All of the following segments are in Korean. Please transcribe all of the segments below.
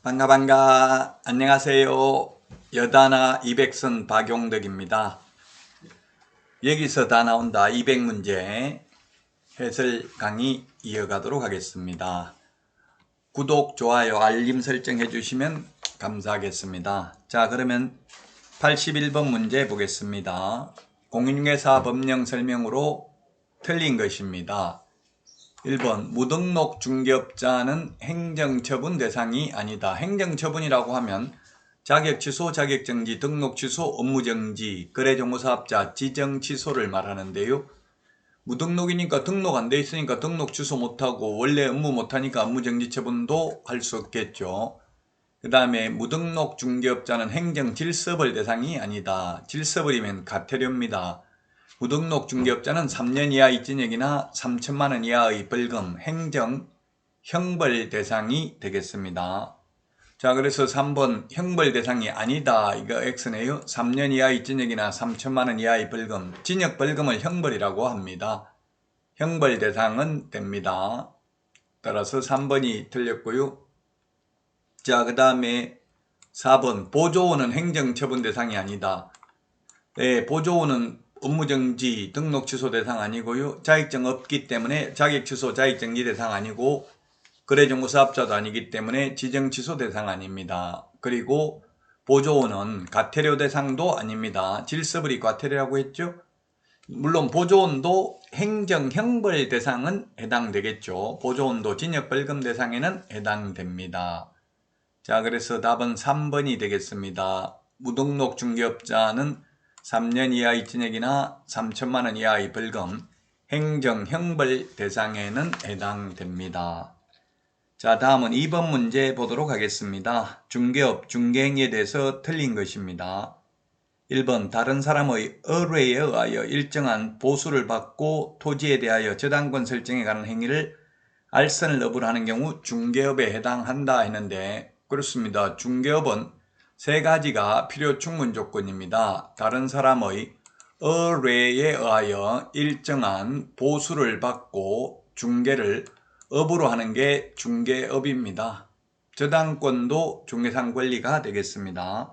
반가. 안녕하세요. 여다나 200선 박용덕입니다. 여기서 다 나온다 200문제 해설 강의 이어가도록 하겠습니다. 구독, 좋아요, 알림 설정 해주시면 감사하겠습니다. 자, 그러면 81번 문제 보겠습니다. 공인중개사 법령 설명으로 틀린 것입니다. 1번 무등록 중개업자는 행정처분 대상이 아니다. 행정처분이라고 하면 자격취소, 자격정지, 등록취소, 업무정지, 거래정보사업자 지정취소를 말하는데요. 무등록이니까 등록 안 돼 있으니까 등록취소 못하고 원래 업무 못하니까 업무정지처분도 할 수 없겠죠. 그 다음에 무등록 중개업자는 행정질서벌 대상이 아니다. 질서벌이면 과태료입니다. 무등록 중개업자는 3년 이하 입진역이나 3천만 원 이하의 벌금, 행정, 형벌 대상이 되겠습니다. 자, 그래서 3번 형벌 대상이 아니다. 이거 X네요. 3년 이하 입진역이나 3천만 원 이하의 벌금, 진역 벌금을 형벌이라고 합니다. 형벌 대상은 됩니다. 따라서 3번이 틀렸고요. 자, 그 다음에 4번 보조원은 행정처분 대상이 아니다. 네, 보조원은 업무정지, 등록취소 대상 아니고요. 자격증 없기 때문에 자격취소, 자격정지 대상 아니고 거래정보사업자도 아니기 때문에 지정취소 대상 아닙니다. 그리고 보조원은 과태료 대상도 아닙니다. 질서벌이 과태료라고 했죠. 물론 보조원도 행정형벌 대상은 해당되겠죠. 보조원도 징역벌금 대상에는 해당됩니다. 자, 그래서 답은 3번이 되겠습니다. 무등록 중개업자는 3년 이하 입진역이나 3천만 원 이하의 벌금, 행정형벌 대상에는 해당됩니다. 자, 다음은 2번 문제 보도록 하겠습니다. 중개업, 중개행위에 대해서 틀린 것입니다. 1번 다른 사람의 의뢰에 의하여 일정한 보수를 받고 토지에 대하여 저당권 설정에 관한 행위를 알선을 업으로 하는 경우 중개업에 해당한다 했는데 그렇습니다. 중개업은 세 가지가 필요 충분 조건입니다. 다른 사람의 의뢰에 의하여 일정한 보수를 받고 중개를 업으로 하는 게 중개업입니다. 저당권도 중개상 권리가 되겠습니다.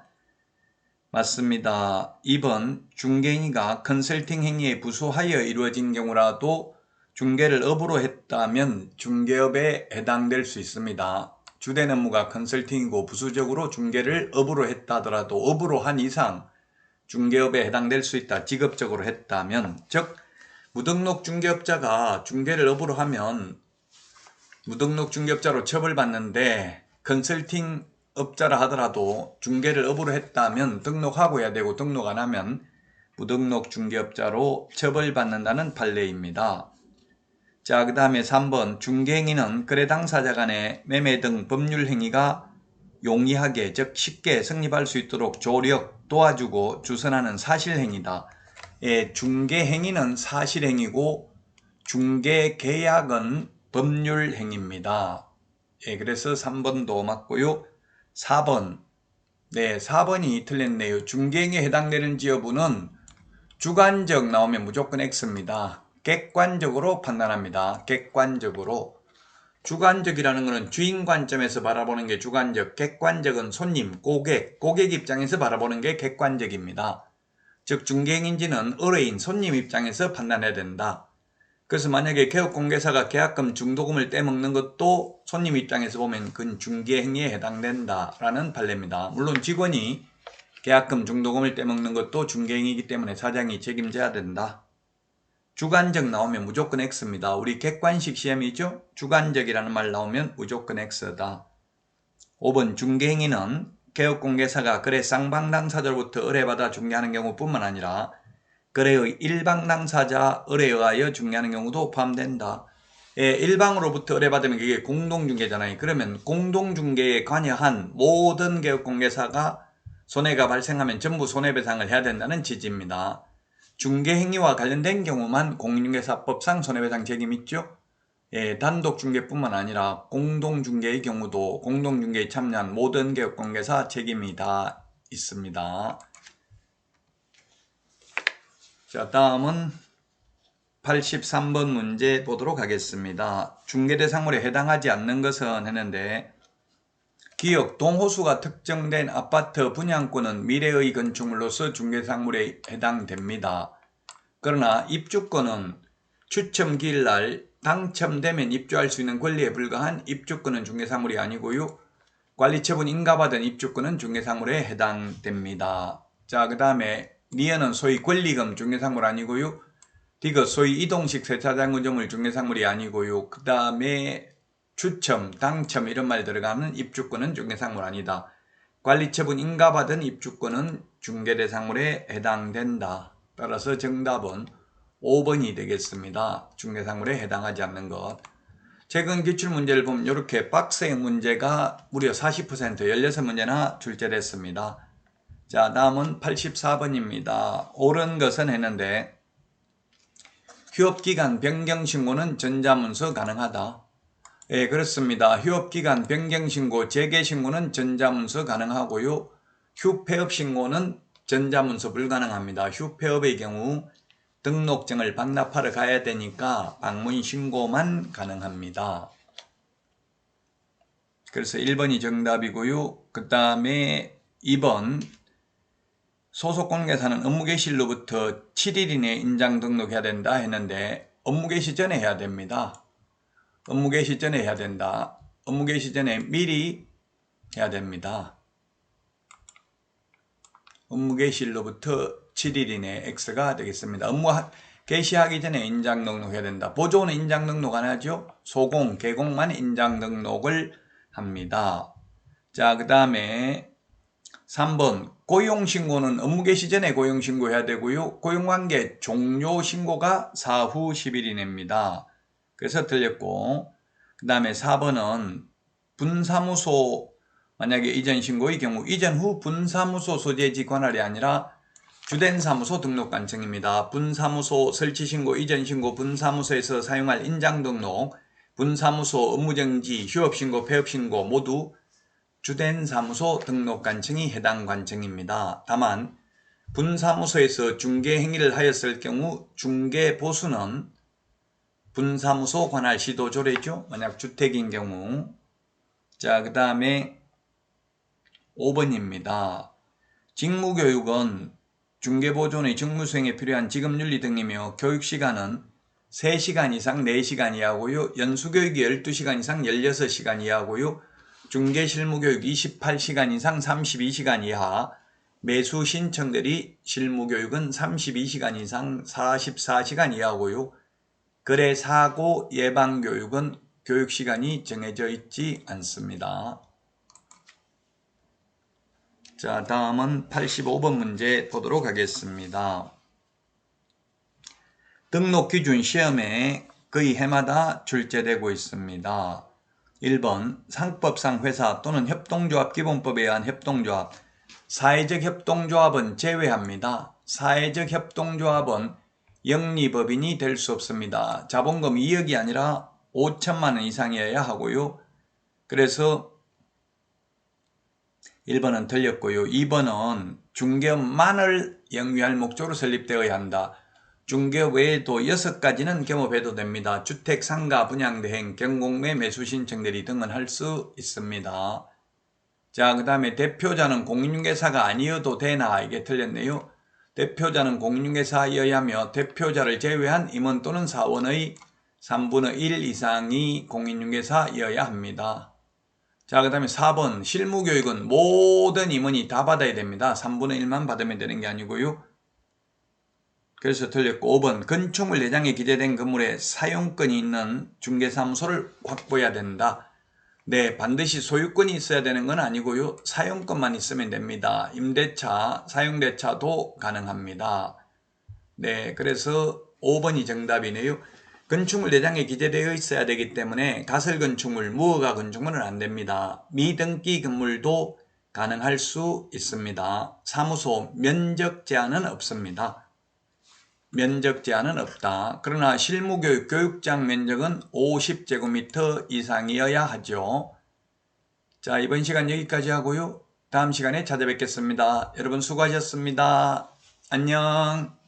맞습니다. 2번 중개행위가 컨설팅 행위에 부수하여 이루어진 경우라도 중개를 업으로 했다면 중개업에 해당될 수 있습니다. 주된 업무가 컨설팅이고 부수적으로 중개를 업으로 했다 하더라도 업으로 한 이상 중개업에 해당될 수 있다. 직업적으로 했다면, 즉 무등록 중개업자가 중개를 업으로 하면 무등록 중개업자로 처벌받는데 컨설팅 업자라 하더라도 중개를 업으로 했다면 등록하고 해야 되고 등록 안 하면 무등록 중개업자로 처벌받는다는 판례입니다. 자, 그 다음에 3번 중개행위는 거래 당사자 간의 매매 등 법률 행위가 용이하게 즉 쉽게 성립할 수 있도록 조력, 도와주고 주선하는 사실행위다. 예, 중개행위는 사실행위고 중개계약은 법률행위입니다. 예, 그래서 3번도 맞고요. 4번, 네, 4번이 틀렸네요. 중개행위에 해당되는 지여부는 주관적 나오면 무조건 X입니다. 객관적으로 판단합니다. 객관적으로. 주관적이라는 것은 주인 관점에서 바라보는 게 주관적, 객관적은 손님, 고객 입장에서 바라보는 게 객관적입니다. 즉 중개행위인지는 의뢰인, 손님 입장에서 판단해야 된다. 그래서 만약에 개업공개사가 계약금 중도금을 떼먹는 것도 손님 입장에서 보면 그건 중개행위에 해당된다라는 판례입니다. 물론 직원이 계약금 중도금을 떼먹는 것도 중개행위이기 때문에 사장이 책임져야 된다. 주관적 나오면 무조건 X입니다. 우리 객관식 시험이죠? 주관적이라는 말 나오면 무조건 X다. 5번 중개행위는 개업공개사가 거래 쌍방 당사자로부터 의뢰받아 중개하는 경우뿐만 아니라 거래의 일방 당사자 의뢰에 의하여 중개하는 경우도 포함된다. 예, 일방으로부터 의뢰받으면 그게 공동중개잖아요. 그러면 공동중개에 관여한 모든 개업공개사가 손해가 발생하면 전부 손해배상을 해야 된다는 취지입니다. 중개행위와 관련된 경우만 공인중개사법상 손해배상 책임이 있죠. 예, 단독중개뿐만 아니라 공동중개의 경우도 공동중개에 참여한 모든 개업공개사 책임이 다 있습니다. 자, 다음은 83번 문제 보도록 하겠습니다. 중개대상물에 해당하지 않는 것은 했는데 기역, 동호수가 특정된 아파트 분양권은 미래의 건축물로서 중개상물에 해당됩니다. 그러나 입주권은 추첨 기일날 당첨되면 입주할 수 있는 권리에 불과한 입주권은 중개상물이 아니고요. 관리처분 인가받은 입주권은 중개상물에 해당됩니다. 자, 그 다음에 니은은 소위 권리금 중개상물 아니고요. 디귿 소위 이동식 세차장 건물 중개상물이 아니고요. 그 다음에 추첨, 당첨 이런 말 들어가는 입주권은 중개상물 아니다. 관리처분 인가받은 입주권은 중개대상물에 해당된다. 따라서 정답은 5번이 되겠습니다. 중개상물에 해당하지 않는 것. 최근 기출문제를 보면 이렇게 박스형 문제가 무려 40% 16문제나 출제됐습니다. 자, 다음은 84번입니다. 옳은 것은 했는데 휴업기간 변경신고는 전자문서 가능하다. 예, 그렇습니다. 휴업기간 변경신고, 재개신고는 전자문서 가능하고요. 휴폐업신고는 전자문서 불가능합니다. 휴폐업의 경우 등록증을 반납하러 가야 되니까 방문신고만 가능합니다. 그래서 1번이 정답이고요. 그 다음에 2번 소속공개사는 업무개시일로부터 7일 이내에 인장 등록해야 된다 했는데 업무개시 전에 해야 됩니다. 업무개시 전에 해야 된다. 업무개시 전에 미리 해야 됩니다. 업무개시일로부터 7일 이내 X가 되겠습니다. 업무 개시하기 전에 인장 등록해야 된다. 보조는 인장 등록 안 하죠. 소공, 개공만 인장 등록을 합니다. 자, 그 다음에 3번 고용신고는 업무개시 전에 고용신고해야 되고요. 고용관계 종료신고가 사후 10일 이내입니다. 그래서 틀렸고, 그 다음에 4번은 분사무소 만약에 이전 신고의 경우 이전 후 분사무소 소재지 관할이 아니라 주된 사무소 등록 관청입니다. 분사무소 설치 신고, 이전 신고, 분사무소에서 사용할 인장 등록, 분사무소 업무정지, 휴업 신고, 폐업 신고 모두 주된 사무소 등록 관청이 해당 관청입니다. 다만 분사무소에서 중개 행위를 하였을 경우 중개 보수는 분사무소 관할 시도 조례죠. 만약 주택인 경우. 자, 그 다음에 5번입니다. 직무교육은 중개보존의 직무수행에 필요한 직업윤리 등이며 교육시간은 3시간 이상 4시간 이하고요. 연수교육이 12시간 이상 16시간 이하고요. 중개실무교육 28시간 이상 32시간 이하, 매수 신청들이 실무교육은 32시간 이상 44시간 이하고요. 거래 사고 예방교육은 교육시간이 정해져 있지 않습니다. 자, 다음은 85번 문제 보도록 하겠습니다. 등록기준 시험에 거의 해마다 출제되고 있습니다. 1번 상법상 회사 또는 협동조합 기본법에 의한 협동조합, 사회적 협동조합은 제외합니다. 사회적 협동조합은 영리법인이 될 수 없습니다. 자본금 2억이 아니라 5천만 원 이상이어야 하고요. 그래서 1번은 틀렸고요. 2번은 중개업만을 영위할 목적으로 설립되어야 한다. 중개업 외에도 6가지는 겸업해도 됩니다. 주택, 상가, 분양대행, 경공매, 매수 신청대리 등은 할 수 있습니다. 자, 그 다음에 대표자는 공인중개사가 아니어도 되나? 이게 틀렸네요. 대표자는 공인중개사여야 하며 대표자를 제외한 임원 또는 사원의 3분의 1 이상이 공인중개사여야 합니다. 자, 그 다음에 4번 실무교육은 모든 임원이 다 받아야 됩니다. 3분의 1만 받으면 되는 게 아니고요. 그래서 틀렸고 5번 건축물 내장에 기재된 건물에 사용권이 있는 중개사무소를 확보해야 된다. 네, 반드시 소유권이 있어야 되는 건 아니고요. 사용권만 있으면 됩니다. 임대차, 사용대차도 가능합니다. 네, 그래서 5번이 정답이네요. 건축물 내장에 기재되어 있어야 되기 때문에 가설건축물, 무허가 건축물은 안 됩니다. 미등기 건물도 가능할 수 있습니다. 사무소 면적 제한은 없습니다. 면적 제한은 없다. 그러나 실무교육 교육장 면적은 50제곱미터 이상이어야 하죠. 자, 이번 시간 여기까지 하고요. 다음 시간에 찾아뵙겠습니다. 여러분 수고하셨습니다. 안녕.